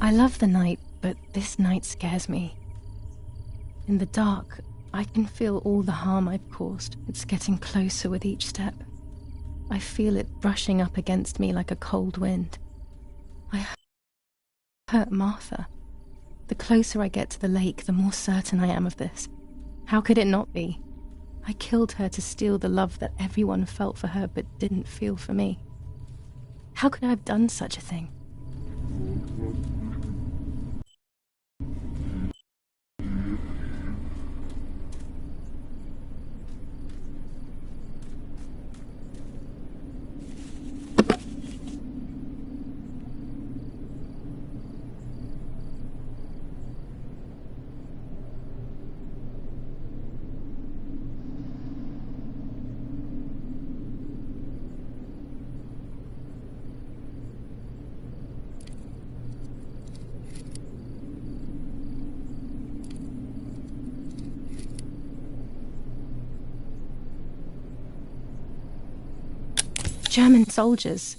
I love the night, but this night scares me. In the dark, I can feel all the harm I've caused. It's getting closer with each step. I feel it brushing up against me like a cold wind. I hurt Martha. The closer I get to the lake, the more certain I am of this. How could it not be? I killed her to steal the love that everyone felt for her but didn't feel for me. How could I have done such a thing? German soldiers.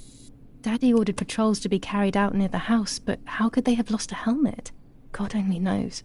Daddy ordered patrols to be carried out near the house, but how could they have lost a helmet? God only knows.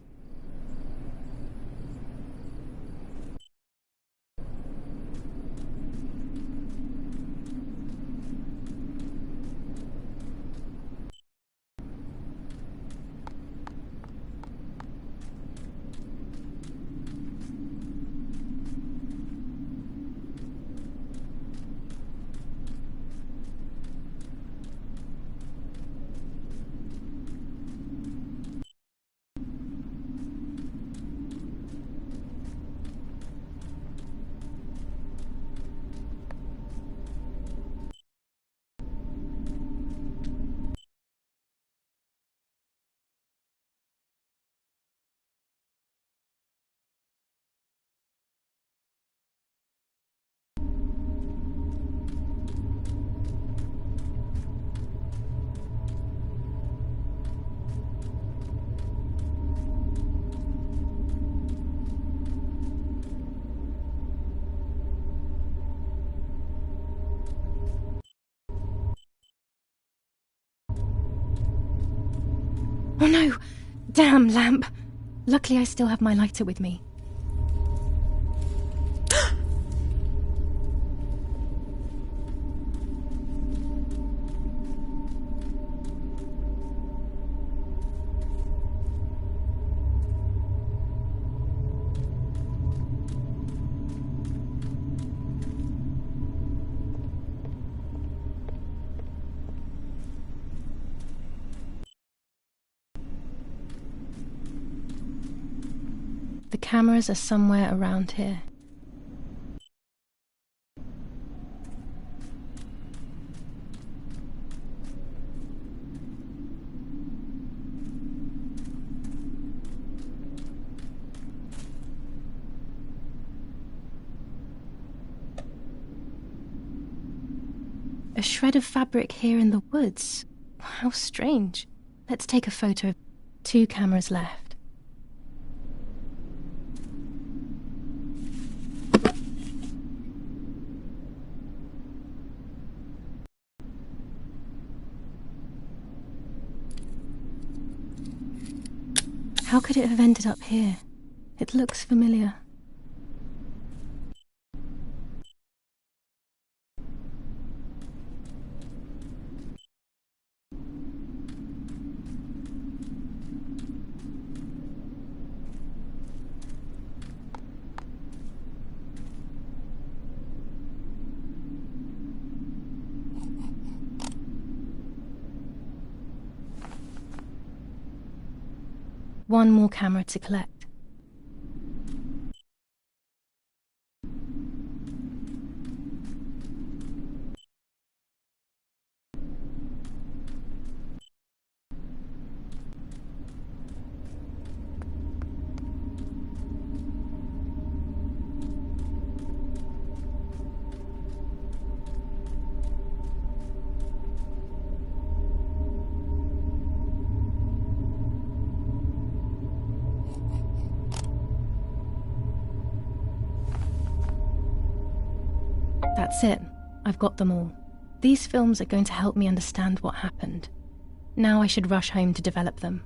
Oh no! Damn lamp! Luckily I still have my lighter with me. The cameras are somewhere around here. A shred of fabric here in the woods. How strange. Let's take a photo. 2 cameras left. How could it have ended up here? It looks familiar. One more camera to collect. That's it. I've got them all. These films are going to help me understand what happened. Now I should rush home to develop them.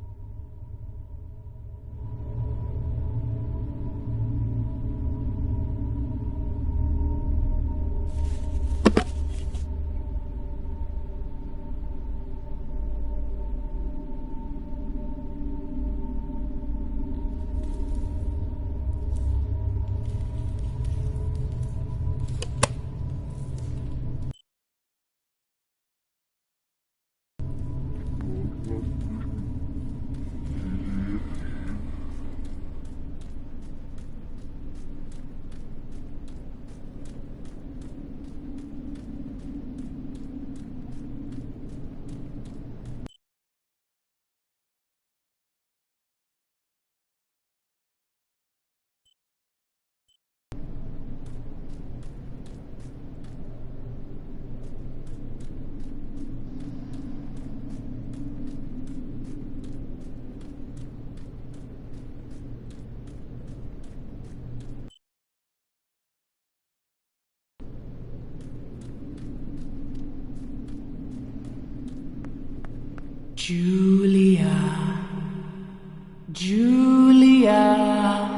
Julia. Julia.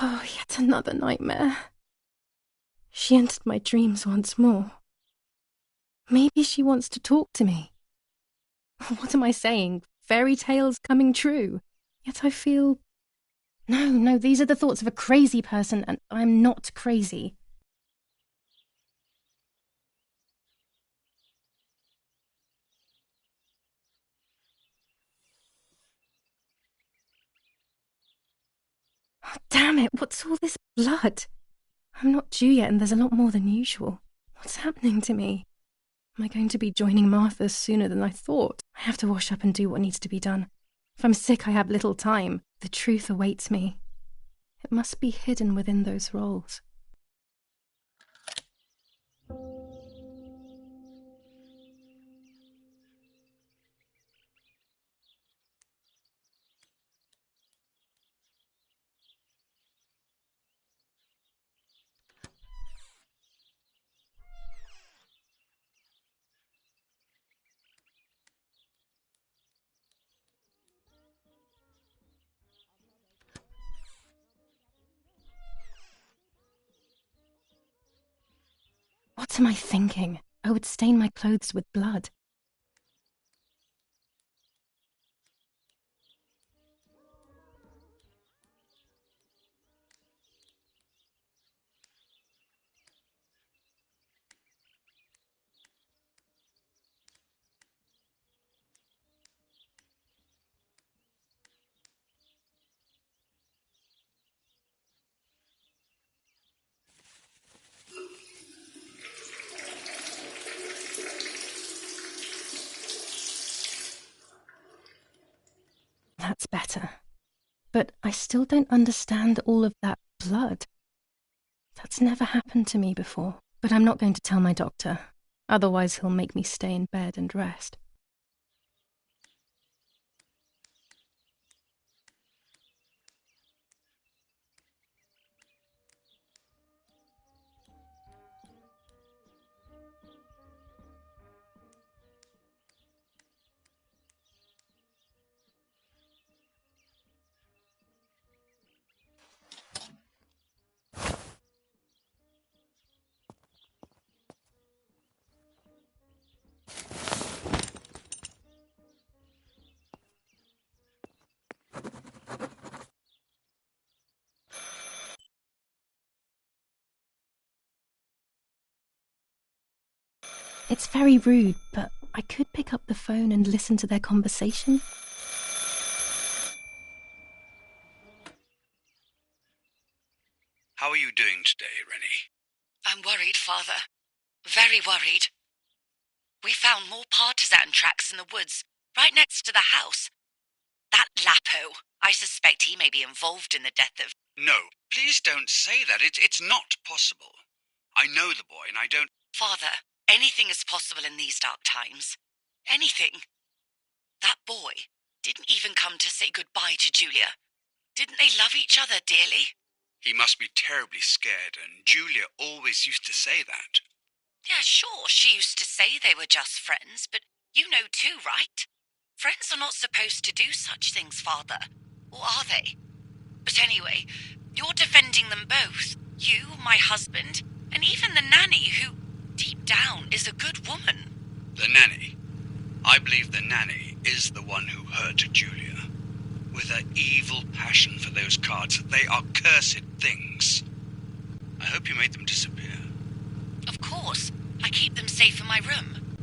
Oh, yet another nightmare. She entered my dreams once more. Maybe she wants to talk to me. What am I saying? Fairy tales coming true. Yet I feel... No, these are the thoughts of a crazy person, and I'm not crazy. Oh, damn it, what's all this blood? I'm not due yet, and there's a lot more than usual. What's happening to me? Am I going to be joining Martha sooner than I thought? I have to wash up and do what needs to be done. If I'm sick, I have little time. The truth awaits me. It must be hidden within those rolls. What am I thinking? I would stain my clothes with blood. That's better. But I still don't understand all of that blood. That's never happened to me before. But I'm not going to tell my doctor. Otherwise he'll make me stay in bed and rest. It's very rude, but I could pick up the phone and listen to their conversation. How are you doing today, Rennie? I'm worried, Father. Very worried. We found more partisan tracks in the woods, right next to the house. That Lapo, I suspect he may be involved in the death of... No, please don't say that. It's not possible. I know the boy and I don't... Father, anything is possible in these dark times. Anything. That boy didn't even come to say goodbye to Julia. Didn't they love each other dearly? He must be terribly scared, and Julia always used to say that. Yeah, sure, she used to say they were just friends, but you know too, right? Friends are not supposed to do such things, Father. Or are they? But anyway, you're defending them both. You, my husband, and even the nanny who, deep down, is a good woman. The nanny? I believe the nanny is the one who hurt Julia. With her evil passion for those cards, they are cursed things. I hope you made them disappear. Of course. I keep them safe in my room.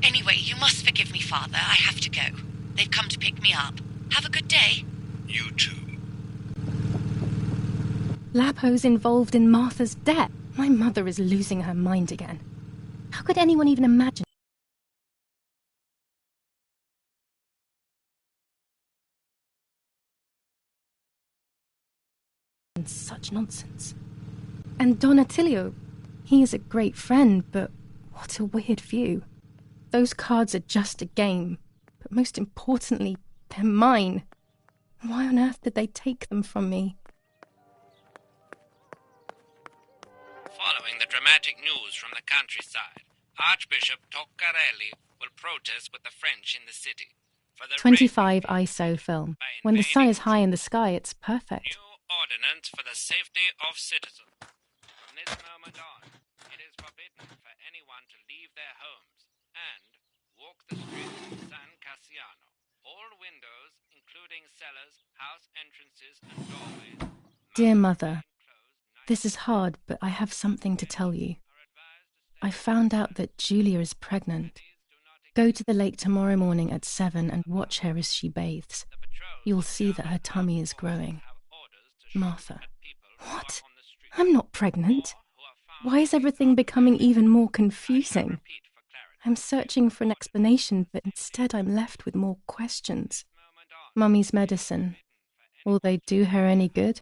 Anyway, you must forgive me, Father. I have to go. They've come to pick me up. Have a good day. You too. Lapo's involved in Martha's death. My mother is losing her mind again. How could anyone even imagine such nonsense? And Don Attilio, he is a great friend, but what a weird view. Those cards are just a game, but most importantly, they're mine. Why on earth did they take them from me? Following the dramatic news from the countryside, Archbishop Toccarelli will protest with the French in the city. For the 25 ISO film. When the sun is high in the sky, it's perfect. ordinance for the safety of citizens. From this moment on, it is forbidden for anyone to leave their homes and walk the streets of San Cassiano. All windows, including cellars, house entrances, and doorways, Dear Mother, this is hard, but I have something to tell you. I found out that Julia is pregnant. Go to the lake tomorrow morning at 7 and watch her as she bathes. You'll see that her tummy is growing. Martha. What? I'm not pregnant. Why is everything becoming even more confusing? I'm searching for an explanation, but instead I'm left with more questions. Mummy's medicine. Will they do her any good?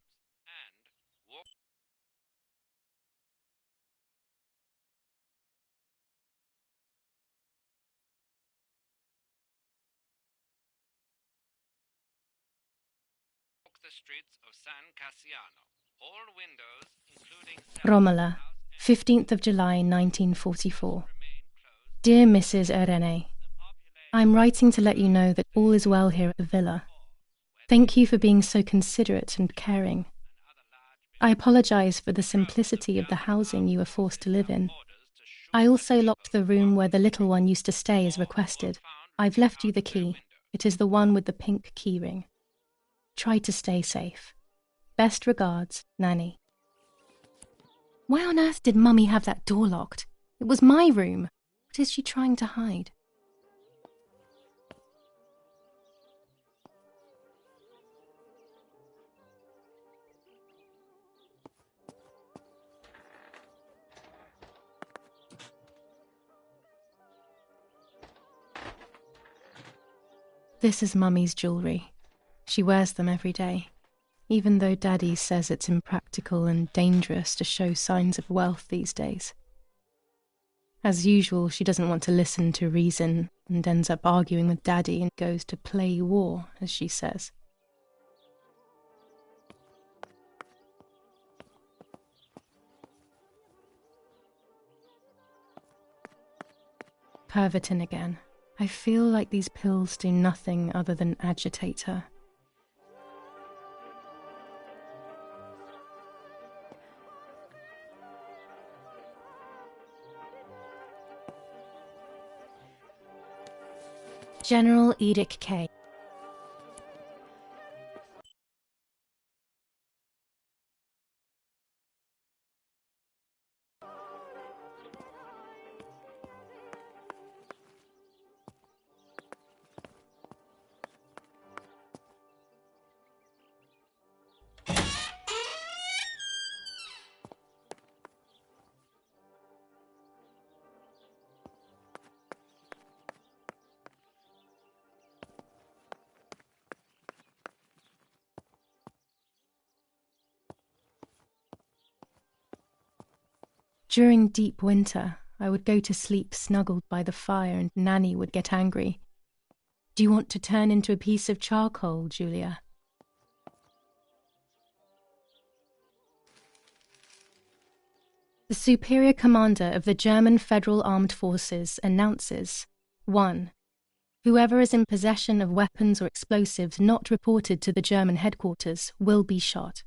the streets of San Cassiano. All windows, including Romola, 15th of July 1944. Dear Mrs. Irene, I'm writing to let you know that all is well here at the villa. Thank you for being so considerate and caring. I apologize for the simplicity of the housing you were forced to live in. I also locked the room where the little one used to stay as requested. I've left you the key. It is the one with the pink keyring. Try to stay safe. Best regards, Nanny. Why on earth did Mummy have that door locked? It was my room. What is she trying to hide? This is Mummy's jewellery. She wears them every day, even though Daddy says it's impractical and dangerous to show signs of wealth these days. As usual, she doesn't want to listen to reason and ends up arguing with Daddy and goes to play war, as she says. Pervitin again. I feel like these pills do nothing other than agitate her. General Edic K. During deep winter, I would go to sleep snuggled by the fire and Nanny would get angry. Do you want to turn into a piece of charcoal, Julia? The Superior Commander of the German Federal Armed Forces announces 1. Whoever is in possession of weapons or explosives not reported to the German headquarters will be shot.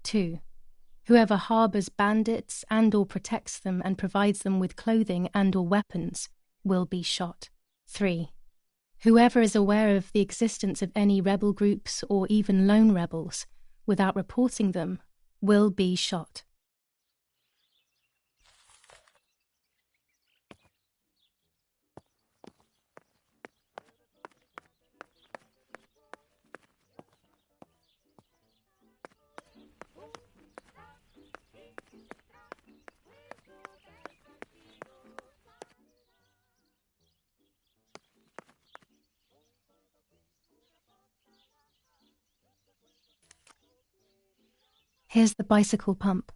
2. Whoever harbours bandits and or protects them and provides them with clothing and or weapons will be shot. 3. Whoever is aware of the existence of any rebel groups or even lone rebels without reporting them will be shot. Here's the bicycle pump.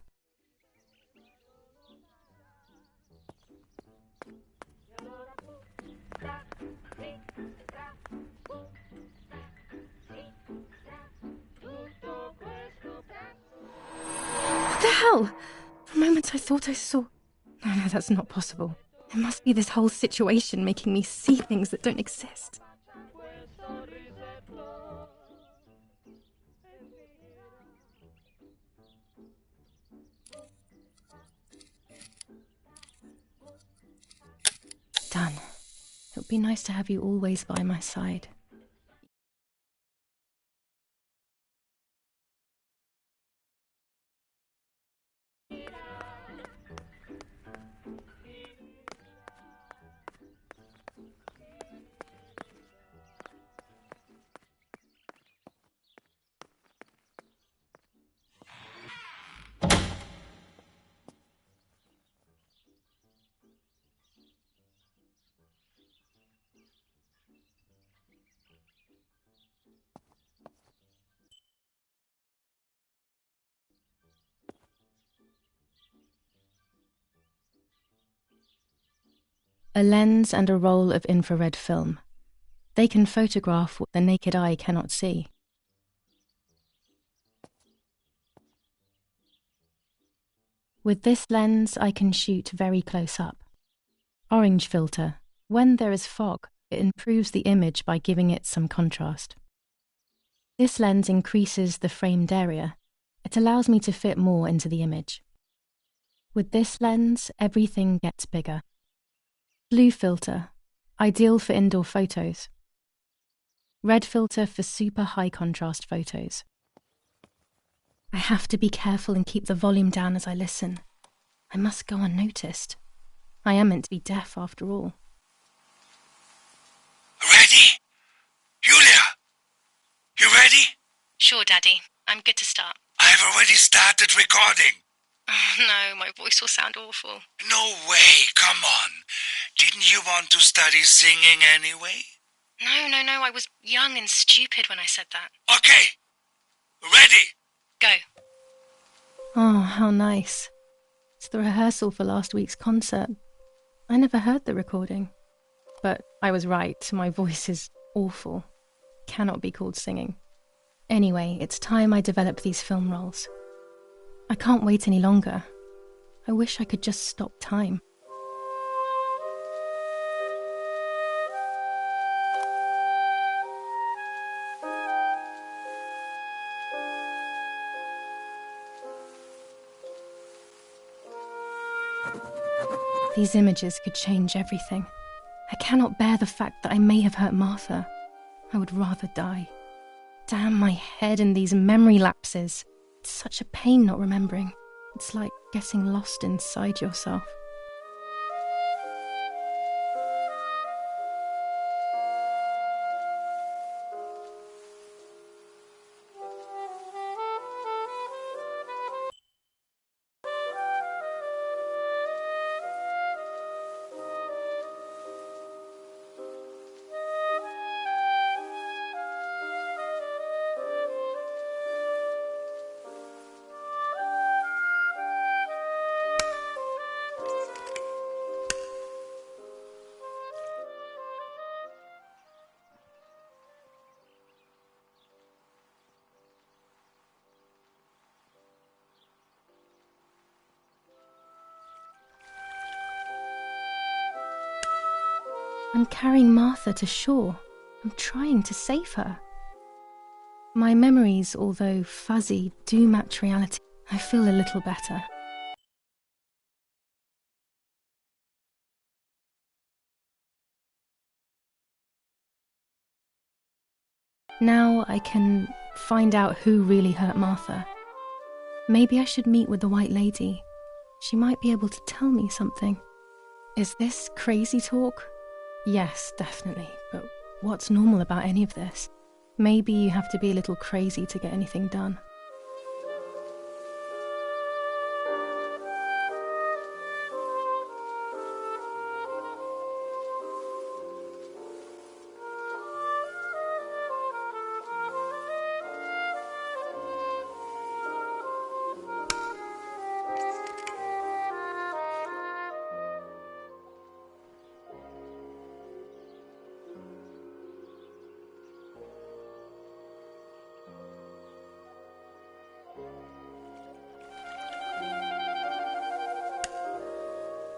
What the hell? For a moment I thought I saw... No, that's not possible. It must be this whole situation making me see things that don't exist. done. It would be nice to have you always by my side. A lens and a roll of infrared film. They can photograph what the naked eye cannot see. With this lens, I can shoot very close up. Orange filter. When there is fog, it improves the image by giving it some contrast. This lens increases the framed area. It allows me to fit more into the image. With this lens, everything gets bigger. Blue filter. Ideal for indoor photos. Red filter for super high contrast photos. I have to be careful and keep the volume down as I listen. I must go unnoticed. I am meant to be deaf after all. Ready? Julia! You ready? Sure, Daddy. I'm good to start. I've already started recording. Oh, no, my voice will sound awful. No way, come on. Didn't you want to study singing anyway? No, I was young and stupid when I said that. Okay. Ready? Go. Oh, how nice. It's the rehearsal for last week's concert. I never heard the recording. But I was right, my voice is awful. Cannot be called singing. Anyway, it's time I develop these film rolls. I can't wait any longer. I wish I could just stop time. These images could change everything. I cannot bear the fact that I may have hurt Martha. I would rather die. Damn my head and these memory lapses. It's such a pain not remembering. It's like getting lost inside yourself. I'm carrying Martha to shore. I'm trying to save her. My memories, although fuzzy, do match reality. I feel a little better. Now I can find out who really hurt Martha. Maybe I should meet with the White Lady. She might be able to tell me something. Is this crazy talk? Yes, definitely, but what's normal about any of this? Maybe you have to be a little crazy to get anything done.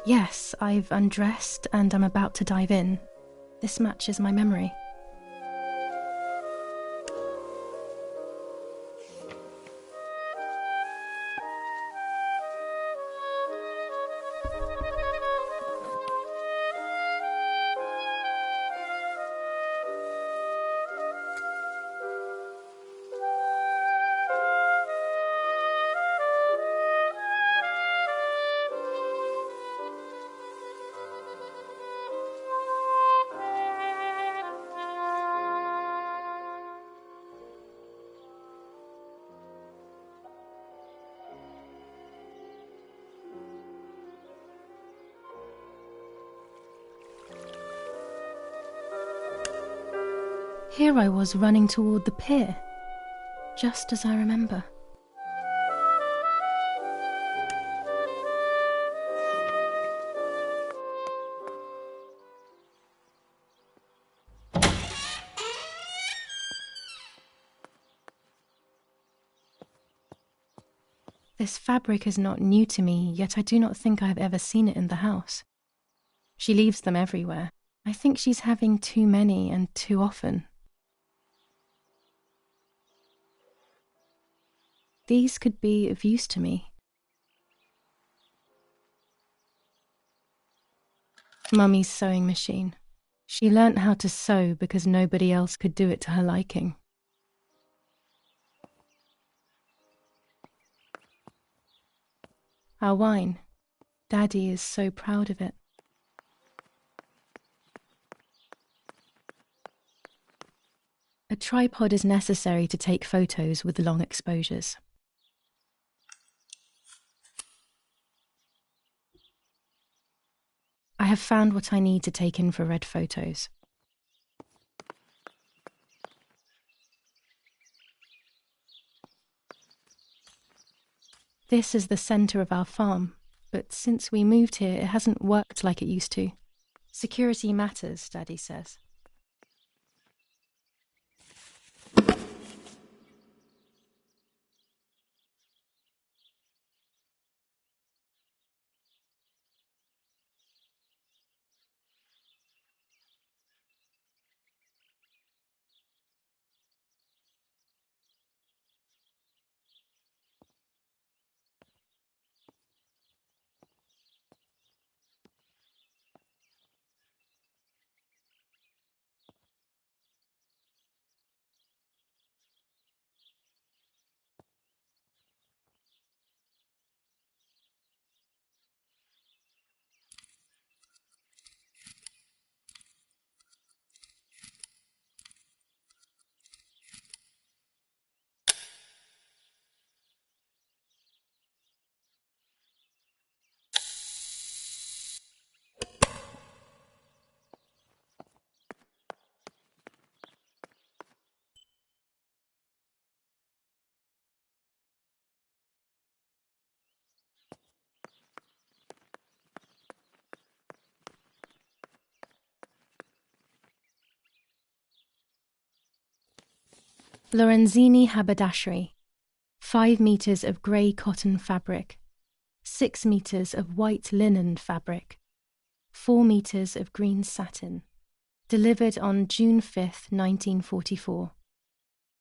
Yes, I've undressed and I'm about to dive in. This matches my memory. Here I was running toward the pier, just as I remember. This fabric is not new to me, yet I do not think I have ever seen it in the house. She leaves them everywhere. I think she's having too many and too often. These could be of use to me. Mummy's sewing machine. She learnt how to sew because nobody else could do it to her liking. Our wine. Daddy is so proud of it. A tripod is necessary to take photos with long exposures. I have found what I need to take infrared photos. This is the centre of our farm, but since we moved here, it hasn't worked like it used to. Security matters, Daddy says. Lorenzini haberdashery. 5 meters of grey cotton fabric. 6 meters of white linen fabric. 4 meters of green satin. Delivered on June 5th, 1944.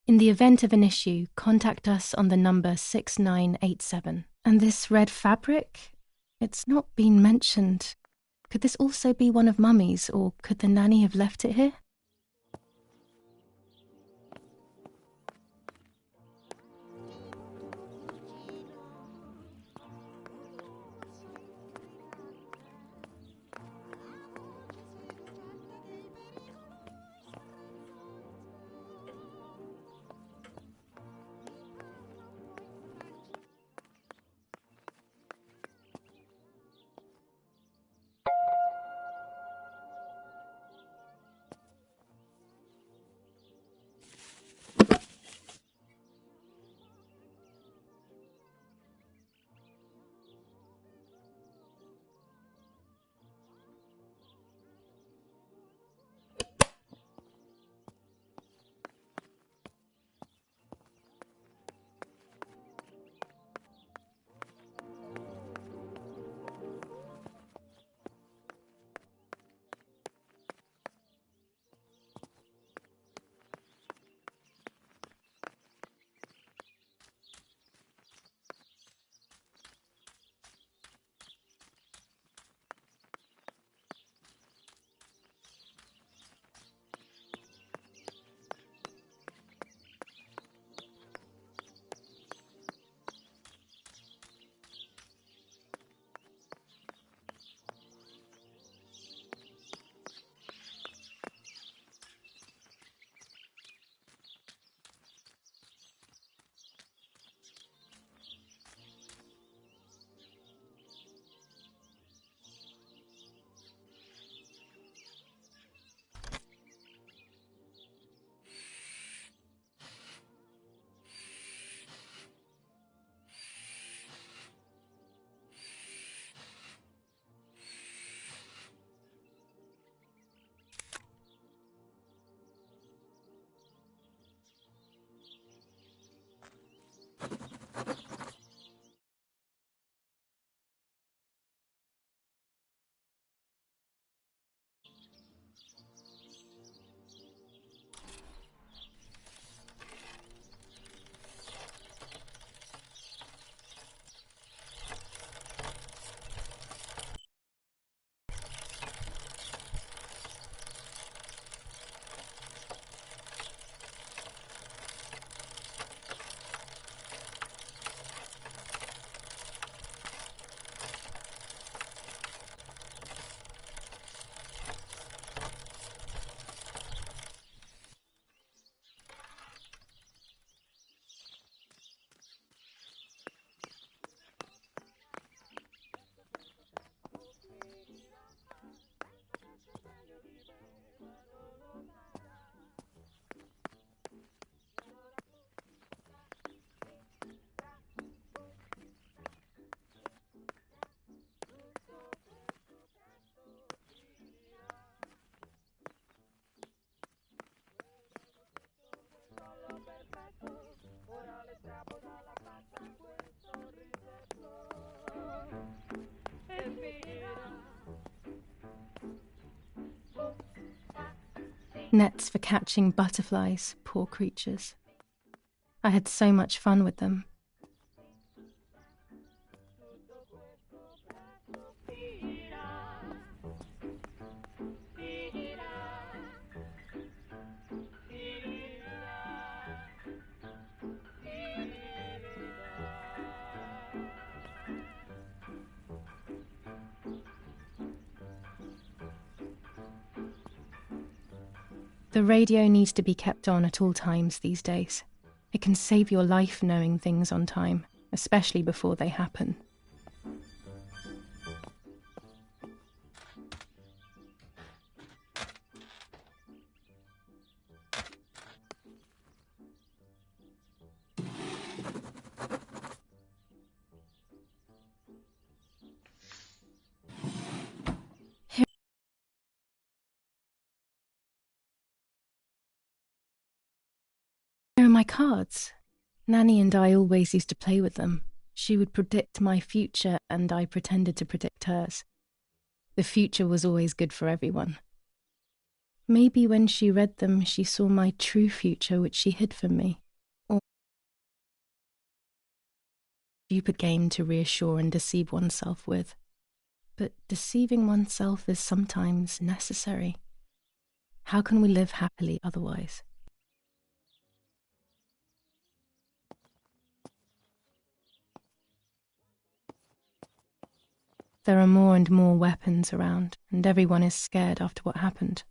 In the event of an issue, contact us on the number 6987. And this red fabric? It's not been mentioned. Could this also be one of Mummy's, or could the nanny have left it here? Nets for catching butterflies, poor creatures. I had so much fun with them. The radio needs to be kept on at all times these days. It can save your life knowing things on time, especially before they happen. Here are my cards. Nanny and I always used to play with them. She would predict my future and I pretended to predict hers. The future was always good for everyone. Maybe when she read them, she saw my true future which she hid from me. Or a stupid game to reassure and deceive oneself with. But deceiving oneself is sometimes necessary. How can we live happily otherwise? There are more and more weapons around, and everyone is scared after what happened.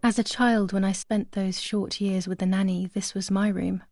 As a child, when I spent those short years with the nanny, this was my room.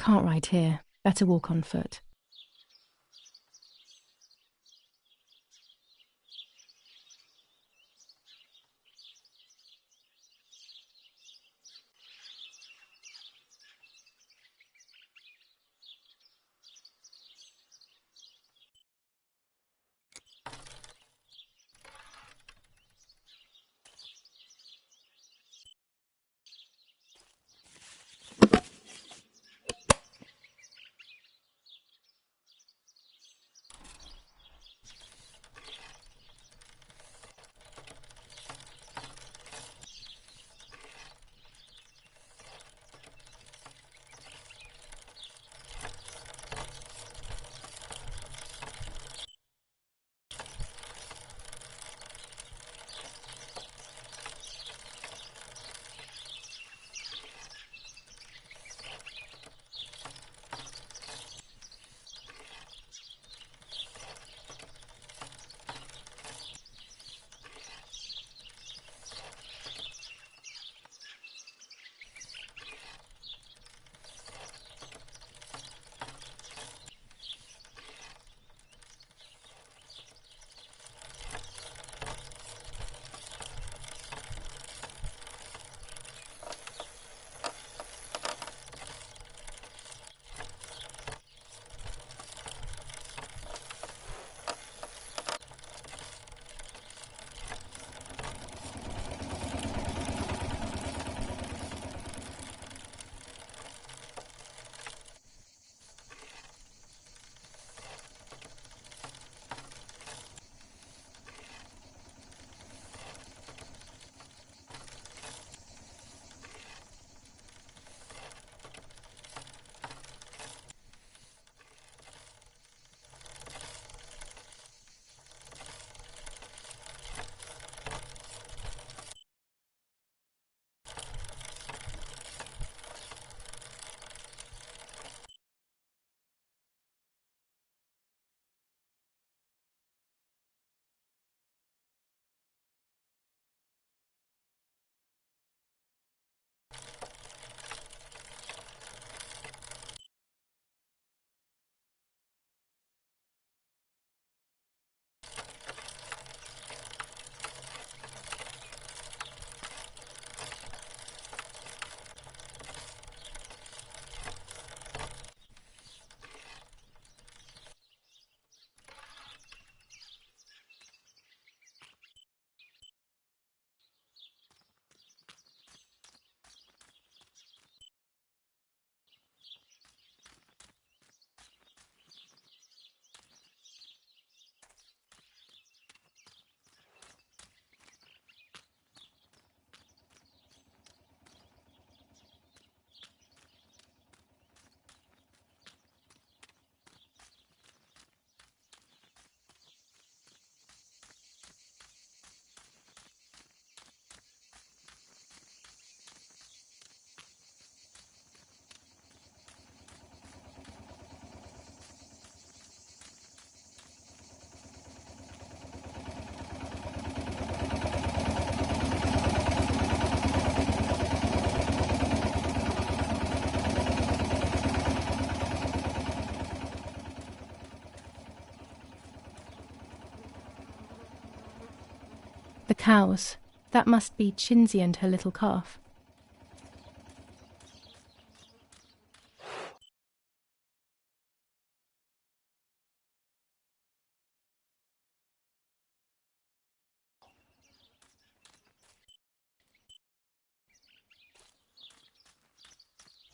can't ride here. Better walk on foot. The cows. That must be Chinsey and her little calf.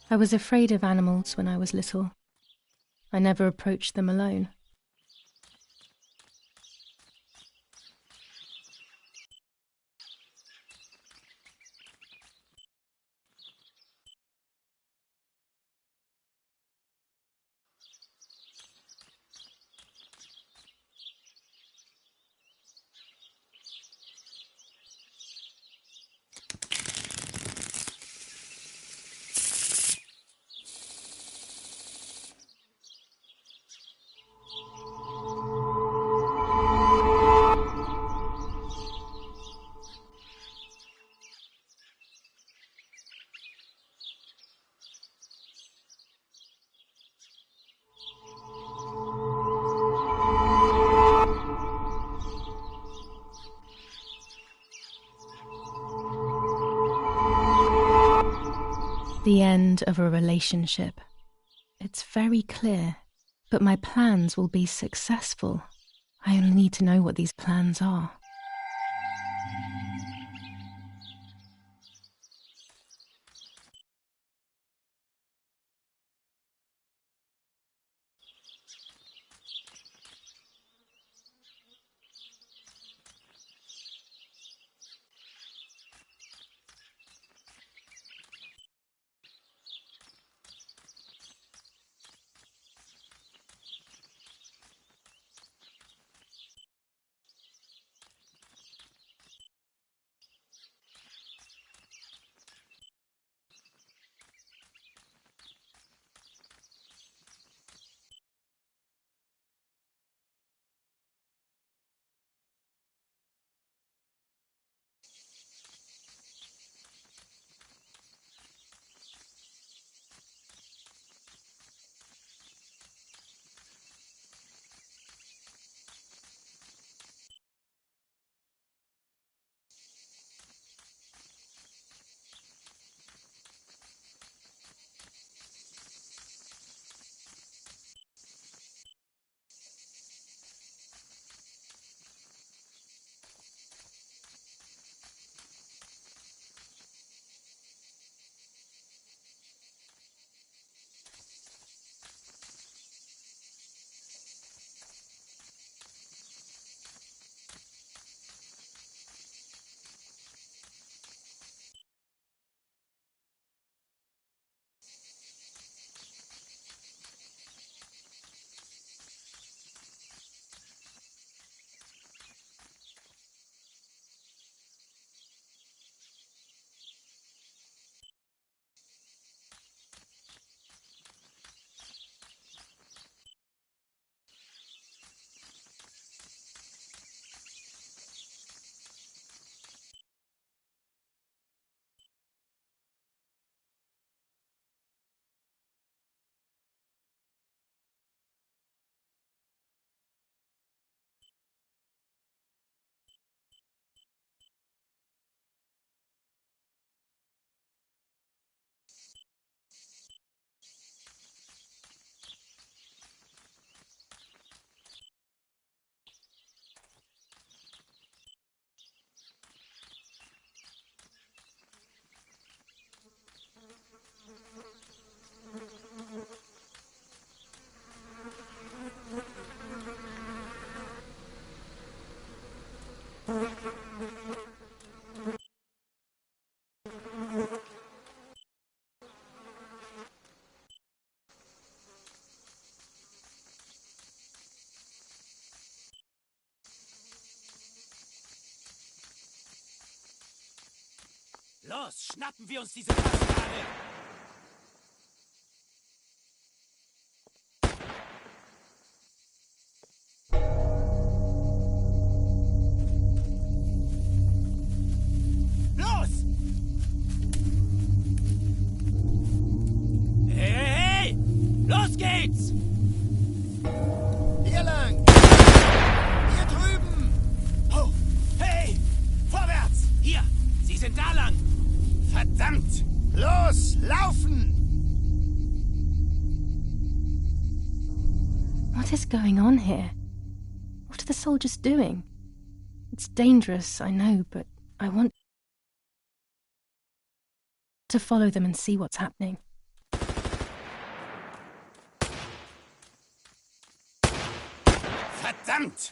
I was afraid of animals when I was little. I never approached them alone. The end of a relationship. It's very clear, but my plans will be successful. I only need to know what these plans are. Los, schnappen wir uns diese Kastane! Los! Hey! Los geht's! Hier lang! Hier drüben! Oh! Hey! Vorwärts! Hier! Sie sind da lang! Verdammt! Los! Laufen! What is going on here? What are the soldiers doing? It's dangerous, I know, but I want to follow them and see what's happening. Verdammt!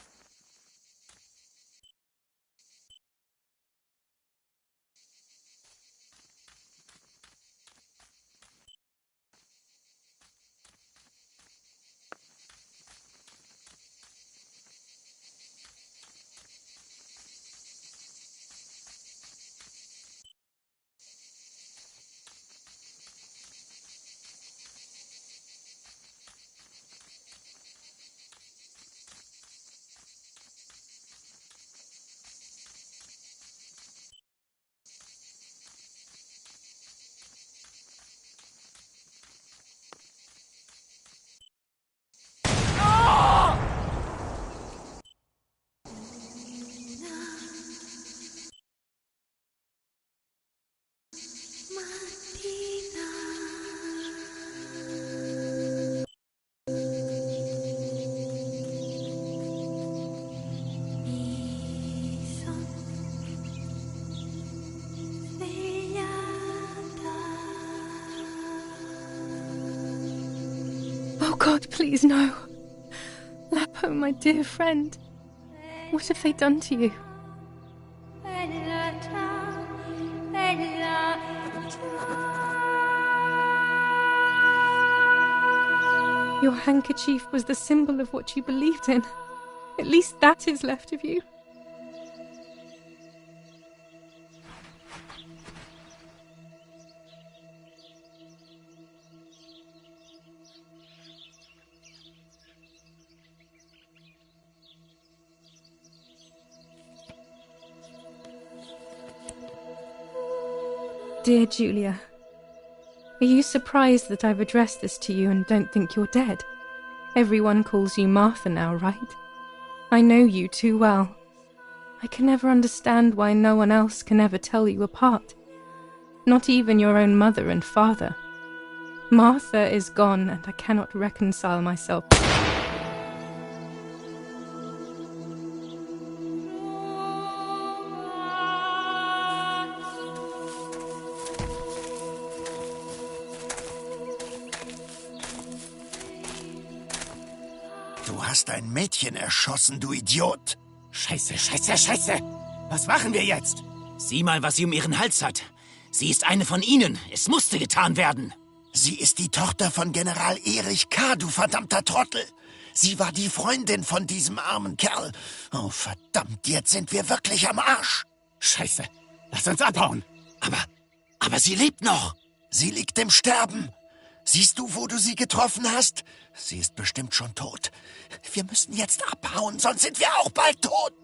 Oh God, please no. Lapo, my dear friend. What have they done to you? Your handkerchief was the symbol of what you believed in. At least that is left of you. Dear Julia, are you surprised that I've addressed this to you and don't think you're dead? Everyone calls you Martha now, right? I know you too well. I can never understand why no one else can ever tell you apart. Not even your own mother and father. Martha is gone and I cannot reconcile myself. Du hast ein Mädchen erschossen, du Idiot. Scheiße, scheiße, scheiße. Was machen wir jetzt? Sieh mal, was sie um ihren Hals hat. Sie ist eine von ihnen. Es musste getan werden. Sie ist die Tochter von General Erich K., du verdammter Trottel. Sie war die Freundin von diesem armen Kerl. Oh, verdammt, jetzt sind wir wirklich am Arsch. Scheiße. Lass uns abhauen. Aber sie lebt noch. Sie liegt im Sterben. Siehst du, wo du sie getroffen hast? Sie ist bestimmt schon tot. Wir müssen jetzt abhauen, sonst sind wir auch bald tot.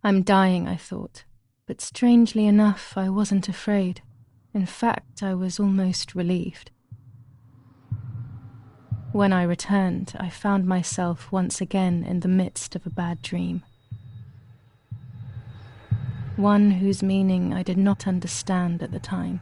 I'm dying, I thought, but strangely enough, I wasn't afraid. In fact, I was almost relieved. When I returned, I found myself once again in the midst of a bad dream. One whose meaning I did not understand at the time.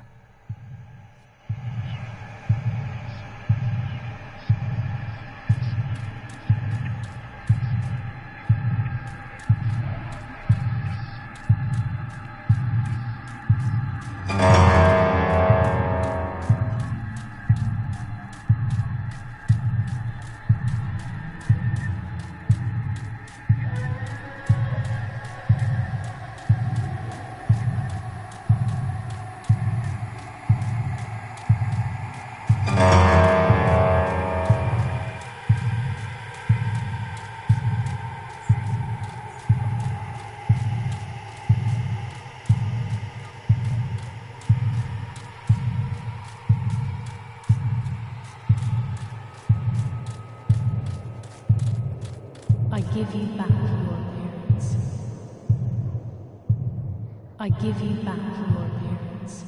I give you back your appearance. I give you back your appearance.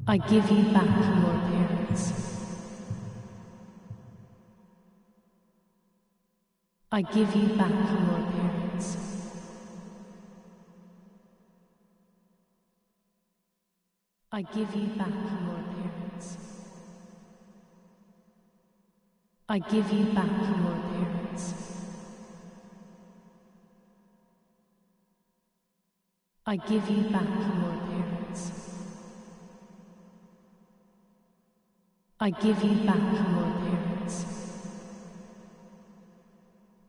I give you back your appearance. I give you back your appearance. I give you back your appearance. I give you back your appearance. I give you back your appearance. I give you back your appearance.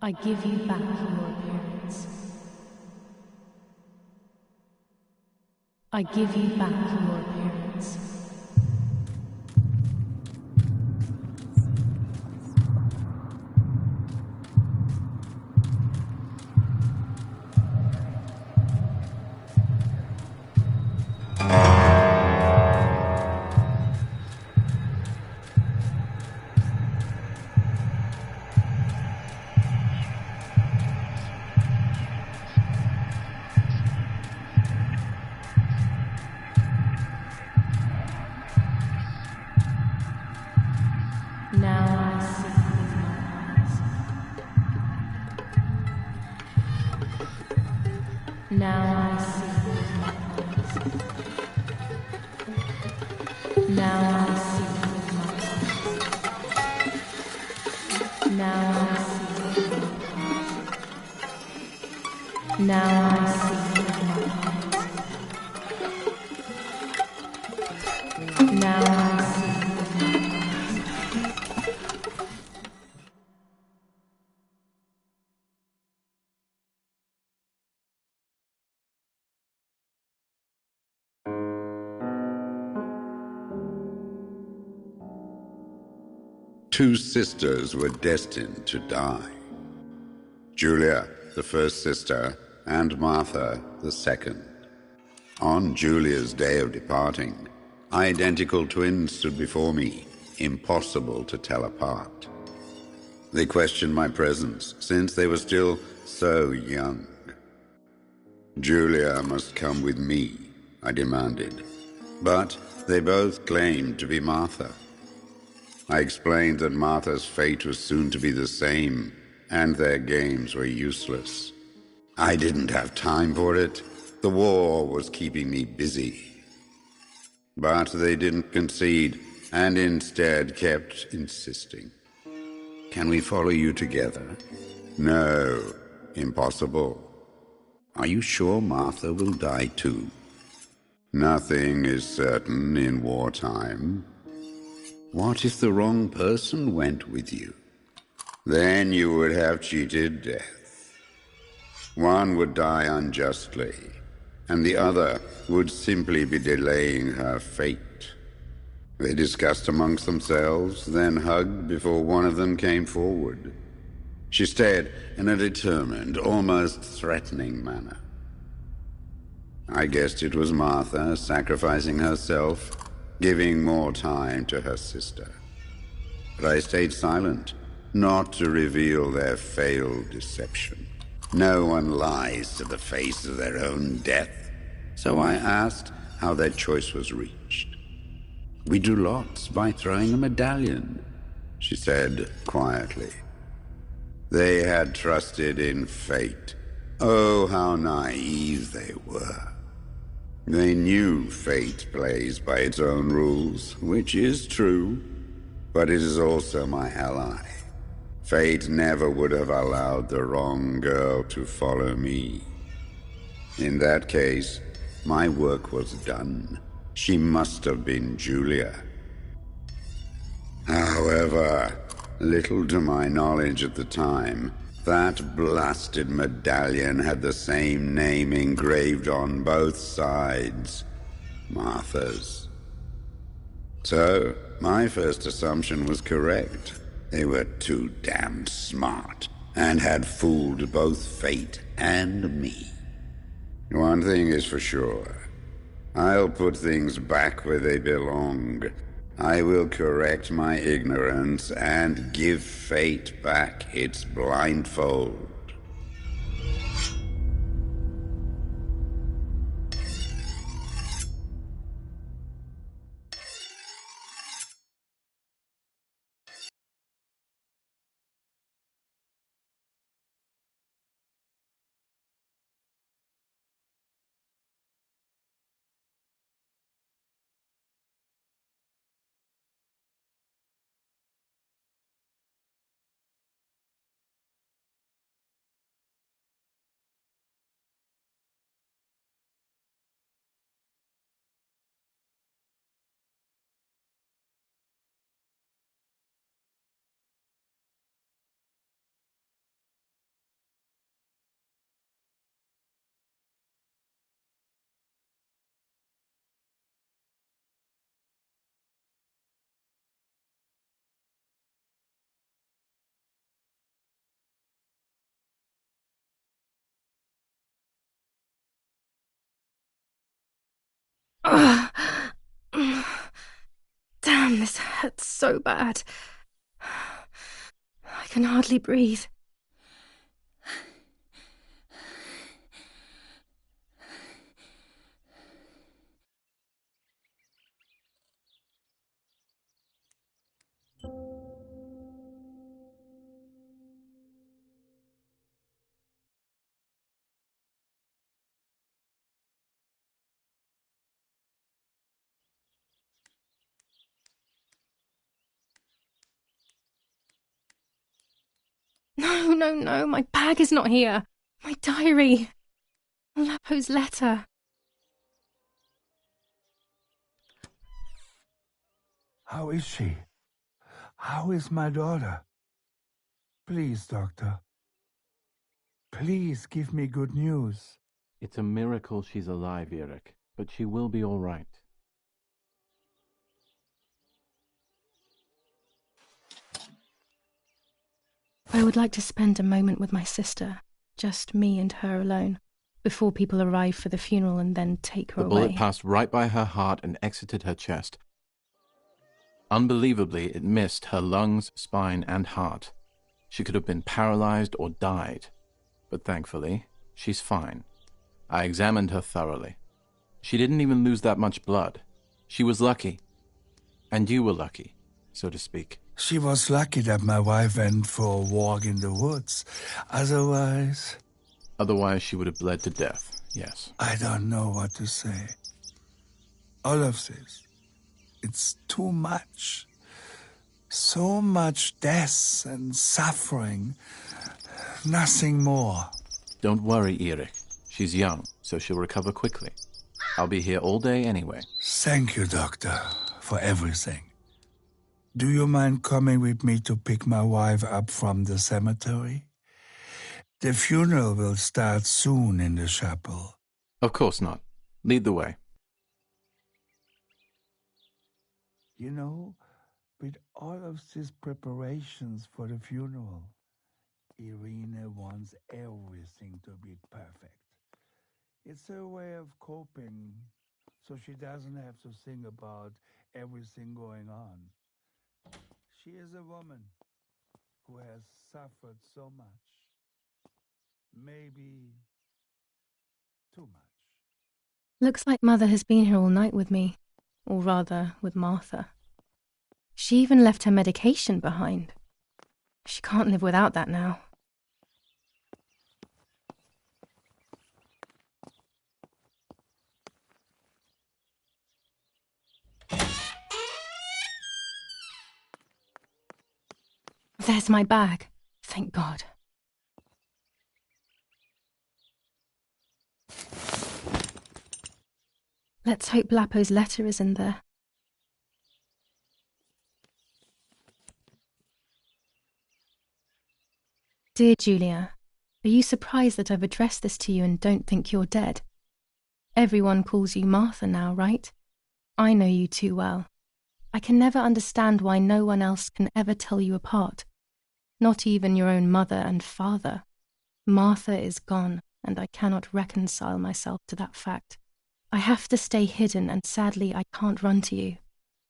I give you back your appearance. I give you back your appearance. Now I see with my eyes. Now I see with my eyes. Now I see with my eyes. Now I see with my eyes. Now I see with my eyes. Two sisters were destined to die. Julia, the first sister, and Martha, the second. On Julia's day of departing, identical twins stood before me, impossible to tell apart. They questioned my presence, since they were still so young. Julia must come with me, I demanded, but they both claimed to be Martha. I explained that Martha's fate was soon to be the same, and their games were useless. I didn't have time for it. The war was keeping me busy. But they didn't concede, and instead kept insisting. Can we follow you together? No, impossible. Are you sure Martha will die too? Nothing is certain in wartime. What if the wrong person went with you? Then you would have cheated death. One would die unjustly, and the other would simply be delaying her fate. They discussed amongst themselves, then hugged before one of them came forward. She stared in a determined, almost threatening manner. I guessed it was Martha sacrificing herself, giving more time to her sister. But I stayed silent, not to reveal their failed deception. No one lies to the face of their own death, so I asked how their choice was reached. We drew lots by throwing a medallion, she said quietly. They had trusted in fate. Oh, how naive they were. They knew fate plays by its own rules, which is true, but it is also my ally. Fate never would have allowed the wrong girl to follow me. In that case, my work was done. She must have been Julia. However, little to my knowledge at the time, that blasted medallion had the same name engraved on both sides, Martha's. So, my first assumption was correct. They were too damned smart, and had fooled both fate and me. One thing is for sure. I'll put things back where they belong. I will correct my ignorance and give fate back its blindfold. Damn, this hurts so bad. I can hardly breathe. No, no, no, my bag is not here. My diary. Lapo's letter. How is she? How is my daughter? Please, doctor. Please give me good news. It's a miracle she's alive, Eric, but she will be all right. I would like to spend a moment with my sister, just me and her alone, before people arrive for the funeral and then take her The away. bullet passed right by her heart and exited her chest. Unbelievably, it missed her lungs, spine, and heart. She could have been paralyzed or died. But thankfully, she's fine. I examined her thoroughly. She didn't even lose that much blood. She was lucky. And you were lucky, so to speak. She was lucky that my wife went for a walk in the woods. Otherwise, she would have bled to death, yes. I don't know what to say. All of this, it's too much. So much death and suffering. Nothing more. Don't worry, Eric. She's young, so she'll recover quickly. I'll be here all day anyway. Thank you, doctor, for everything. Do you mind coming with me to pick my wife up from the cemetery? The funeral will start soon in the chapel. Of course not. Lead the way. You know, with all of these preparations for the funeral, Irina wants everything to be perfect. It's her way of coping, so she doesn't have to think about everything going on. She is a woman who has suffered so much. Maybe too much. Looks like Mother has been here all night with me, or rather, with Martha. She even left her medication behind. She can't live without that now. There's my bag. Thank God. Let's hope Lapo's letter is in there. Dear Julia, are you surprised that I've addressed this to you and don't think you're dead? Everyone calls you Martha now, right? I know you too well. I can never understand why no one else can ever tell you apart. Not even your own mother and father. Martha is gone, and I cannot reconcile myself to that fact. I have to stay hidden, and sadly I can't run to you,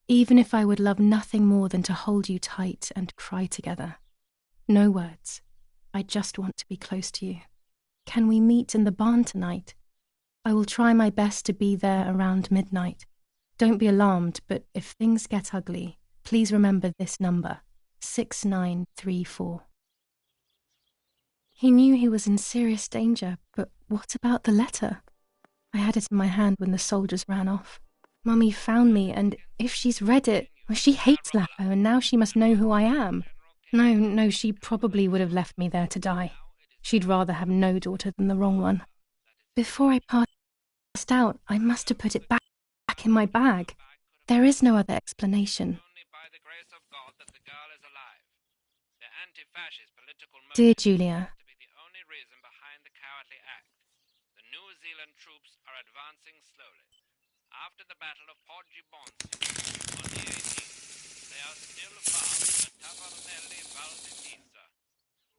even if I would love nothing more than to hold you tight and cry together. No words. I just want to be close to you. Can we meet in the barn tonight? I will try my best to be there around midnight. Don't be alarmed, but if things get ugly, please remember this number, 6934. He knew he was in serious danger, but what about the letter? I had it in my hand when the soldiers ran off. Mummy found me, and if she's read it, well, she hates Lapo, and now she must know who I am. No, she probably would have left me there to die. She'd rather have no daughter than the wrong one. Before I passed out, I must have put it back in my bag. There is no other explanation. Dear Julia, the New Zealand troops are advancing slowly. After the Battle of Porgy Bonsi on the 18th, they are still far from the Tavarnelli Val di Pisa.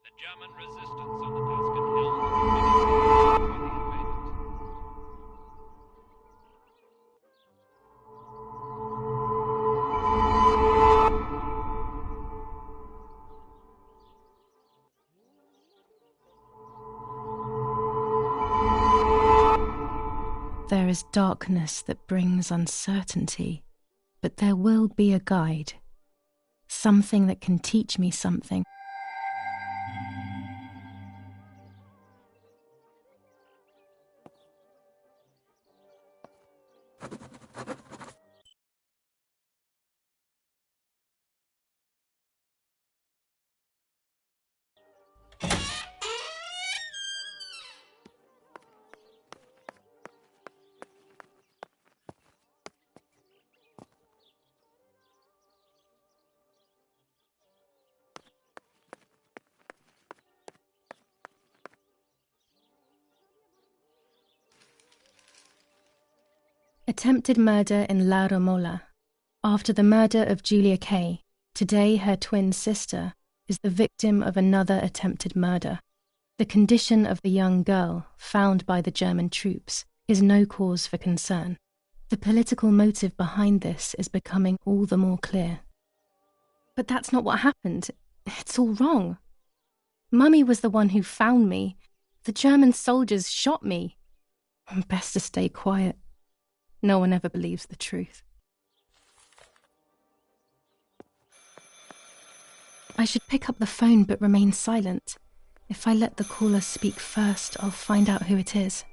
The German resistance on the Tuscan hills is beginning to be the invaders. there is darkness that brings uncertainty, but there will be a guide, something that can teach me something. Attempted murder in La Romola. After the murder of Julia Kay, today her twin sister is the victim of another attempted murder. The condition of the young girl, found by the German troops, is no cause for concern. The political motive behind this is becoming all the more clear. But that's not what happened. It's all wrong. Mummy was the one who found me. The German soldiers shot me. Best to stay quiet. No one ever believes the truth. I should pick up the phone but remain silent. If I let the caller speak first, I'll find out who it is.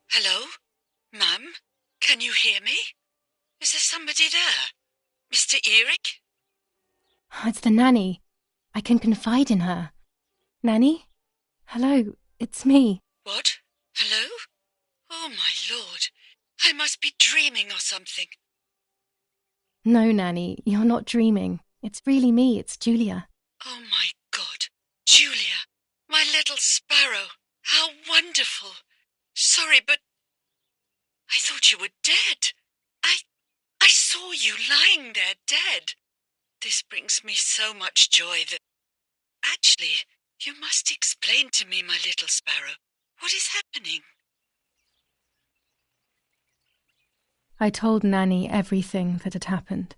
Hello? Ma'am? Can you hear me? Is there somebody there? Mr. Eric? It's the nanny. I can confide in her. Nanny? Hello, it's me. What? Hello? Oh, my lord. I must be dreaming or something. No, Nanny, you're not dreaming. It's really me, it's Julia. Oh, my God. Julia, my little sparrow. How wonderful. Sorry, but I thought you were dead. I saw you lying there dead. This brings me so much joy that... Actually, you must explain to me, my little sparrow. What is happening? I told Nanny everything that had happened.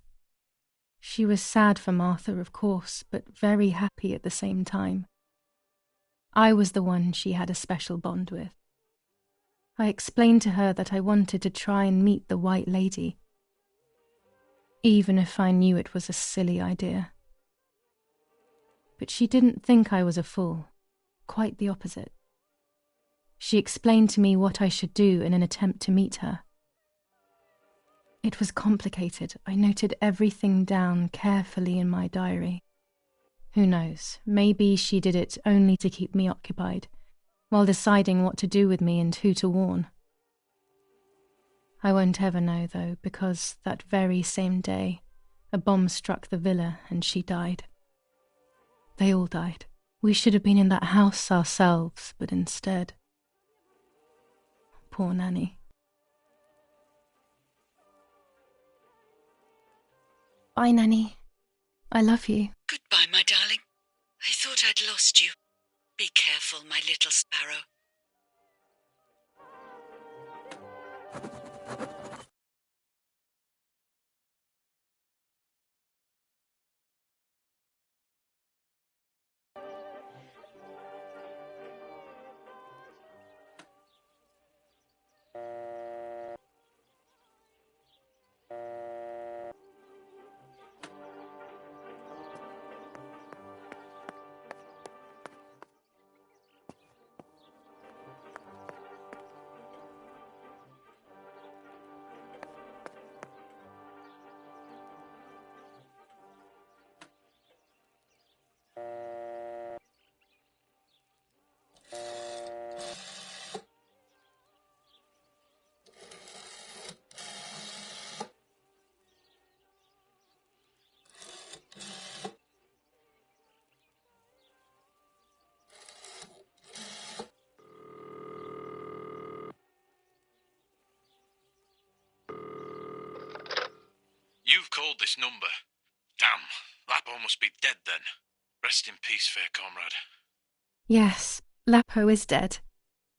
She was sad for Martha, of course, but very happy at the same time. I was the one she had a special bond with. I explained to her that I wanted to try and meet the White Lady, even if I knew it was a silly idea. But she didn't think I was a fool, quite the opposite. She explained to me what I should do in an attempt to meet her. It was complicated. I noted everything down carefully in my diary. Who knows, maybe she did it only to keep me occupied, while deciding what to do with me and who to warn. I won't ever know, though, because that very same day, a bomb struck the villa and she died. They all died. We should have been in that house ourselves, but instead... Poor Nanny. Bye, Nanny. I love you. Goodbye, my darling. I thought I'd lost you. Be careful, my little sparrow. You've called this number. Damn, Lapo must be dead then. Rest in peace, fair comrade. Yes, Lapo is dead.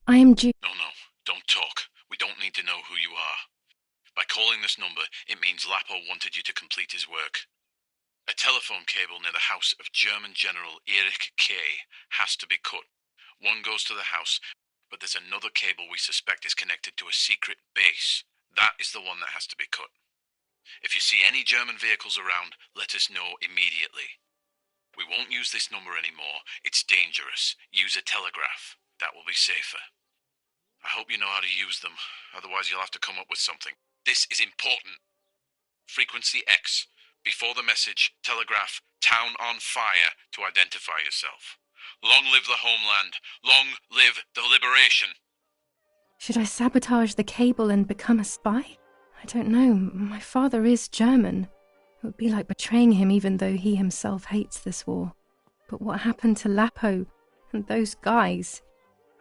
I am No, don't talk. We don't need to know who you are. By calling this number, it means Lapo wanted you to complete his work. A telephone cable near the house of German General Erich Kay has to be cut. One goes to the house, but there's another cable we suspect is connected to a secret base. That is the one that has to be cut. If you see any German vehicles around, let us know immediately. We won't use this number anymore. It's dangerous. Use a telegraph. That will be safer. I hope you know how to use them. Otherwise, you'll have to come up with something. This is important. Frequency X. Before the message, telegraph "Town on fire" to identify yourself. Long live the homeland. Long live the liberation. Should I sabotage the cable and become a spy? I don't know. My father is German. It would be like betraying him even though he himself hates this war. But what happened to Lapo and those guys?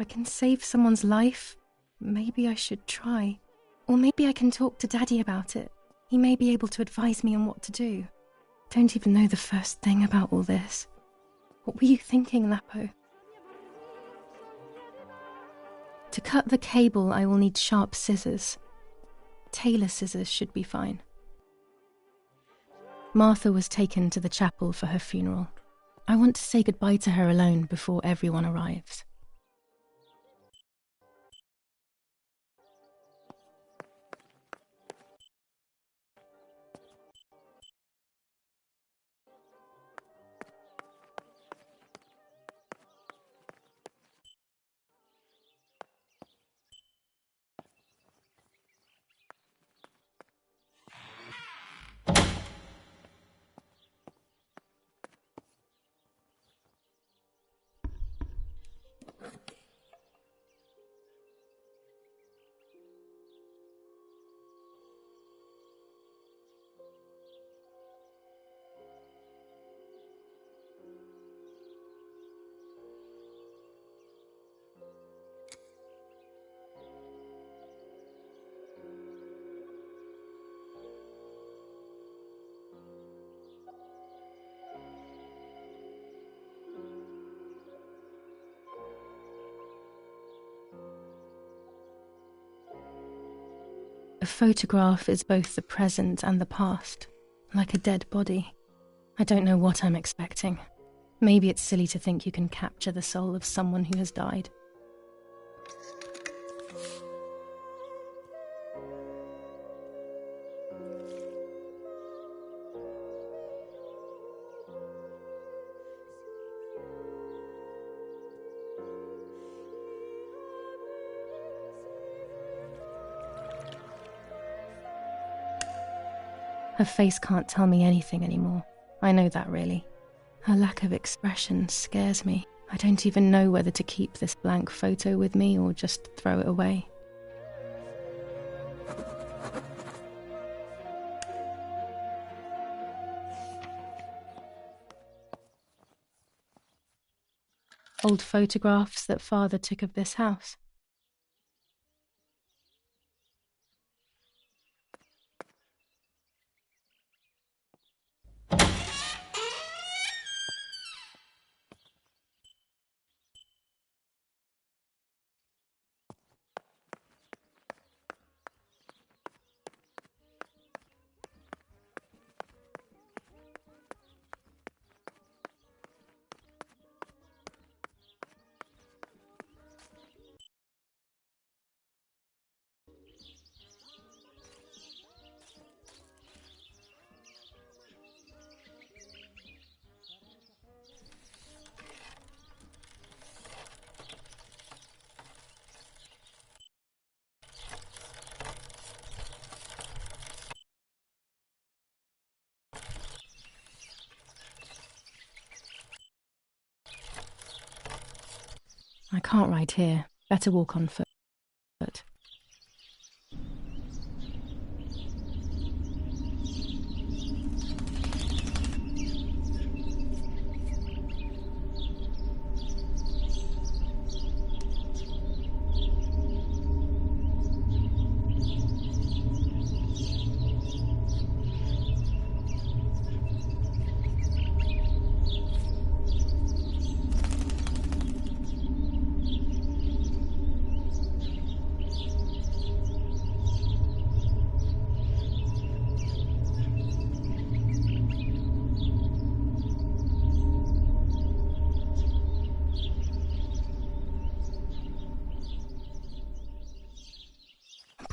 I can save someone's life. Maybe I should try. Or maybe I can talk to Daddy about it. He may be able to advise me on what to do. Don't even know the first thing about all this. What were you thinking, Lapo? To cut the cable, I will need sharp scissors. Tailor scissors should be fine. Martha was taken to the chapel for her funeral. I want to say goodbye to her alone before everyone arrives. A photograph is both the present and the past, like a dead body. I don't know what I'm expecting. Maybe it's silly to think you can capture the soul of someone who has died. Her face can't tell me anything anymore. I know that, really. Her lack of expression scares me. I don't even know whether to keep this blank photo with me or just throw it away. Old photographs that Father took of this house. I can't ride here. Better walk on foot.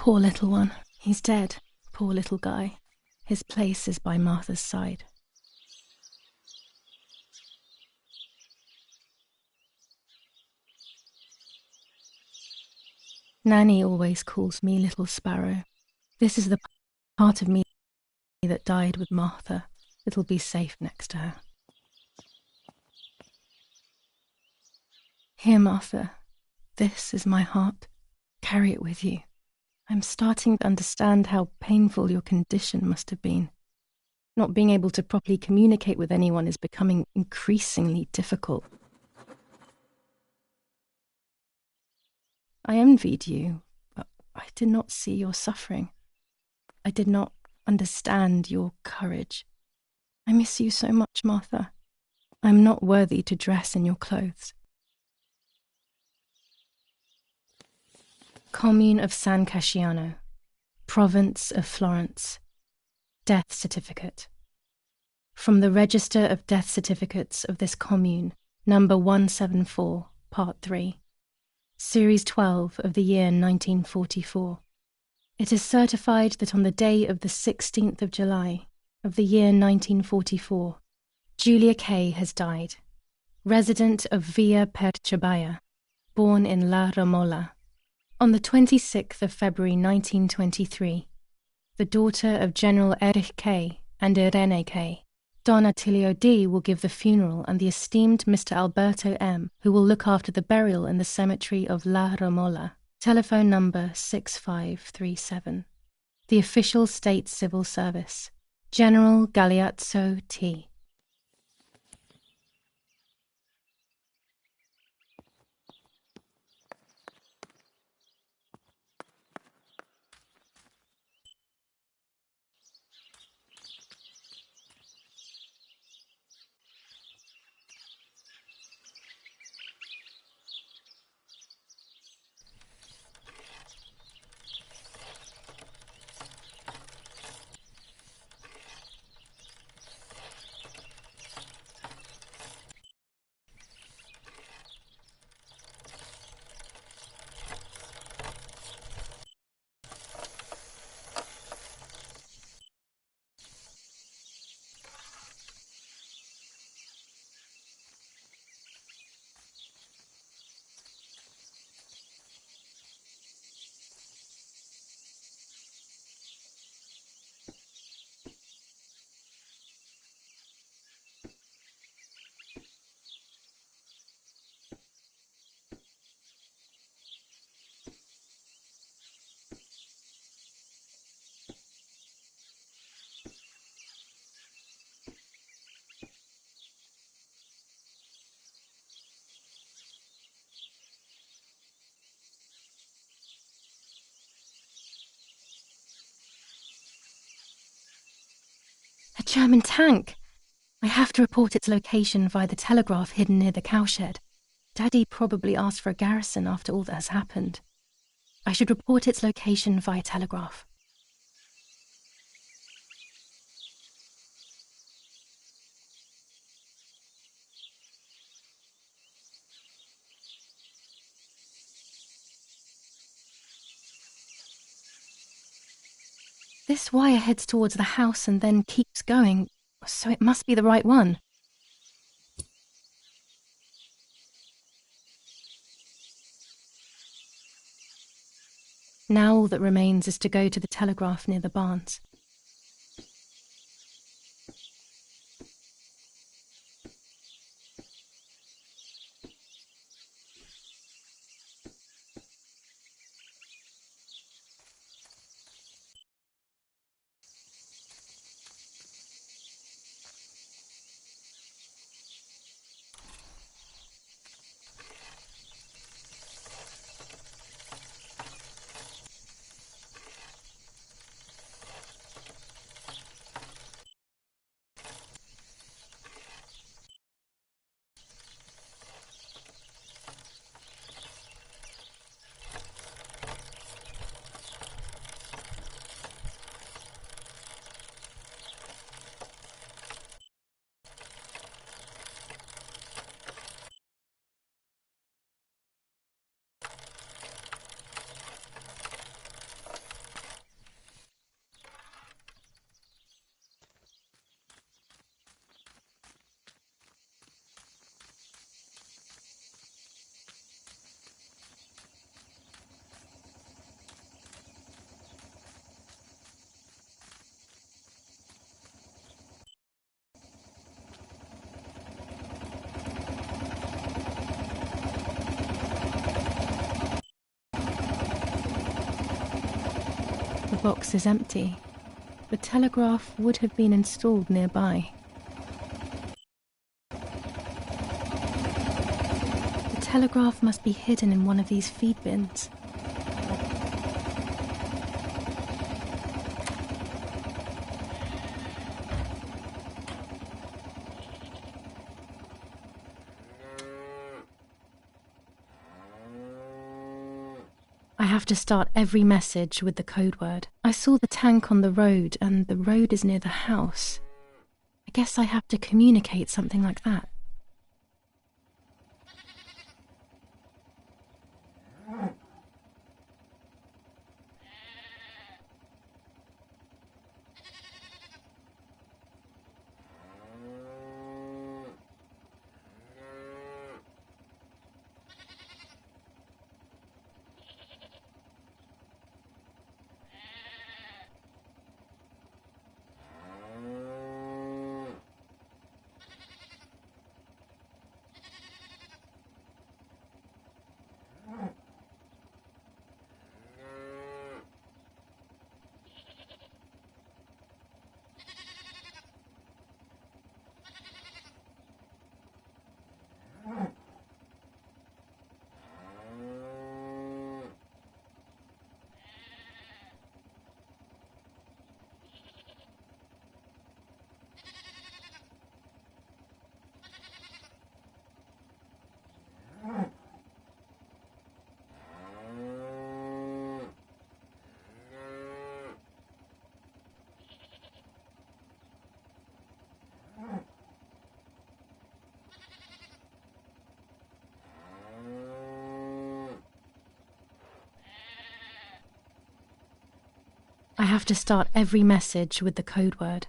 Poor little one. He's dead. Poor little guy. His place is by Martha's side. Nanny always calls me Little Sparrow. This is the part of me that died with Martha. It'll be safe next to her. Here, Martha. This is my heart. Carry it with you. I'm starting to understand how painful your condition must have been. Not being able to properly communicate with anyone is becoming increasingly difficult. I envied you, but I did not see your suffering. I did not understand your courage. I miss you so much, Martha. I am not worthy to dress in your clothes. Commune of San Casciano, Province of Florence. Death certificate. From the Register of Death Certificates of this commune, number 174, part 3, series 12 of the year 1944. It is certified that on the day of the 16th of July of the year 1944, Julia K. has died, resident of Via Perciabaya, born in La Romola. On the 26th of February 1923, the daughter of General Erich K. and Irene K. Don Attilio D. will give the funeral, and the esteemed Mr. Alberto M., who will look after the burial in the cemetery of La Romola. Telephone number 6537. The official state civil service. General Galeazzo T. A German tank! I have to report its location via the telegraph hidden near the cowshed. Daddy probably asked for a garrison after all that has happened. I should report its location via telegraph. This wire heads towards the house and then keeps going, so it must be the right one. Now all that remains is to go to the telegraph near the barns. The box is empty. The telegraph would have been installed nearby. The telegraph must be hidden in one of these feed bins. I have to start every message with the code word. I saw the tank on the road, and the road is near the house. I guess I have to communicate something like that. I have to start every message with the code word.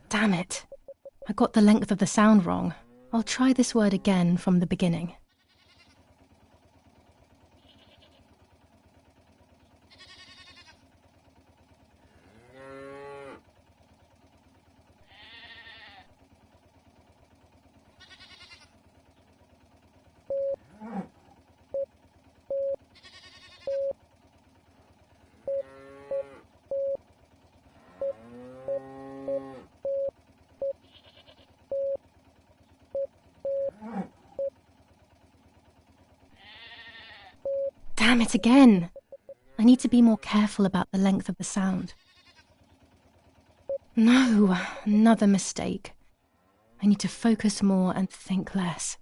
Damn it. I got the length of the sound wrong. I'll try this word again from the beginning. Damn it again! I need to be more careful about the length of the sound. No, another mistake. I need to focus more and think less.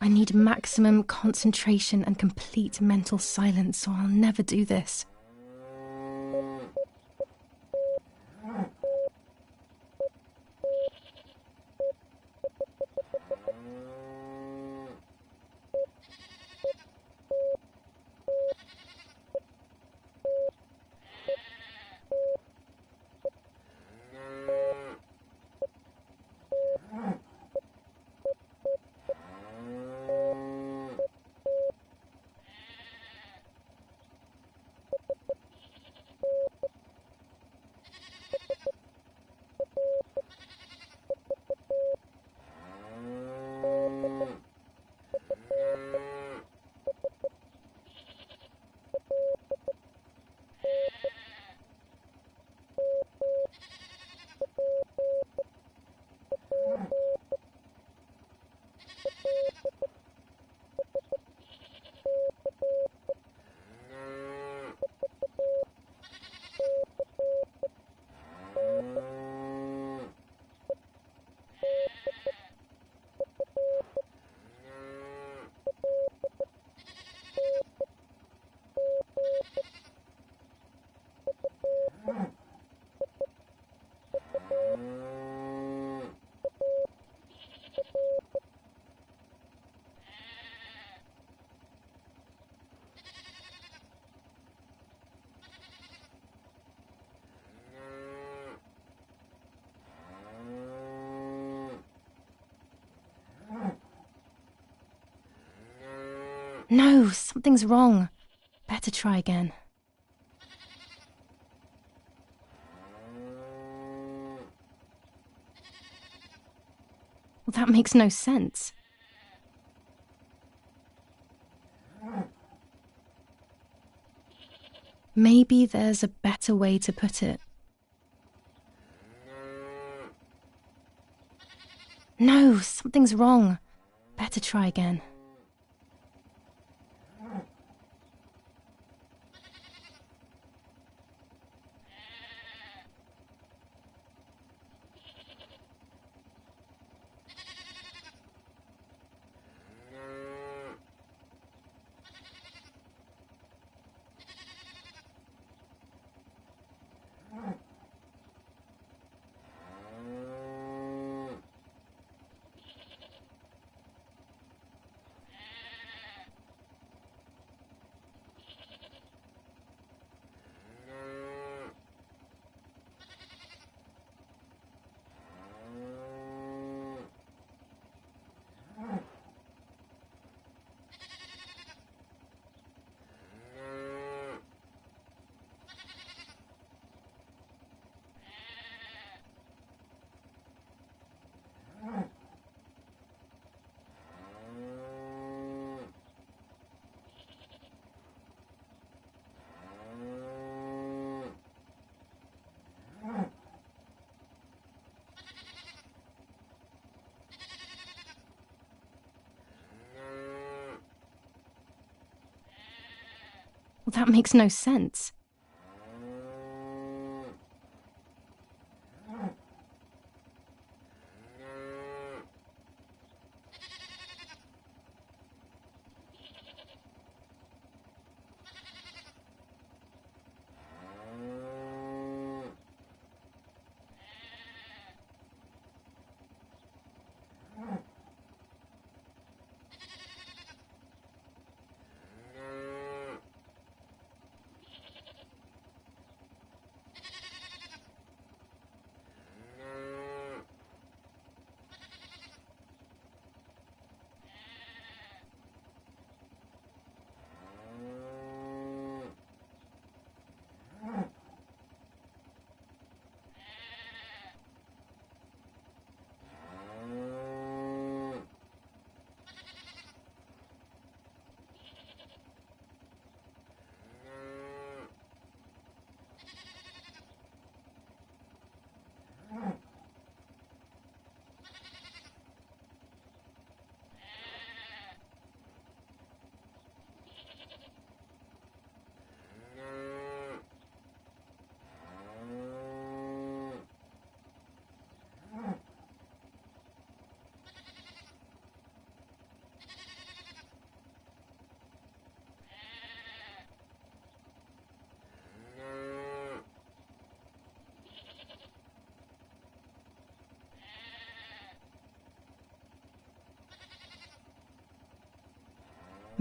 I need maximum concentration and complete mental silence, or I'll never do this. No, something's wrong. Better try again. Well, that makes no sense. Maybe there's a better way to put it. No, something's wrong. Better try again. Well, that makes no sense.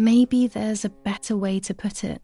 Maybe there's a better way to put it.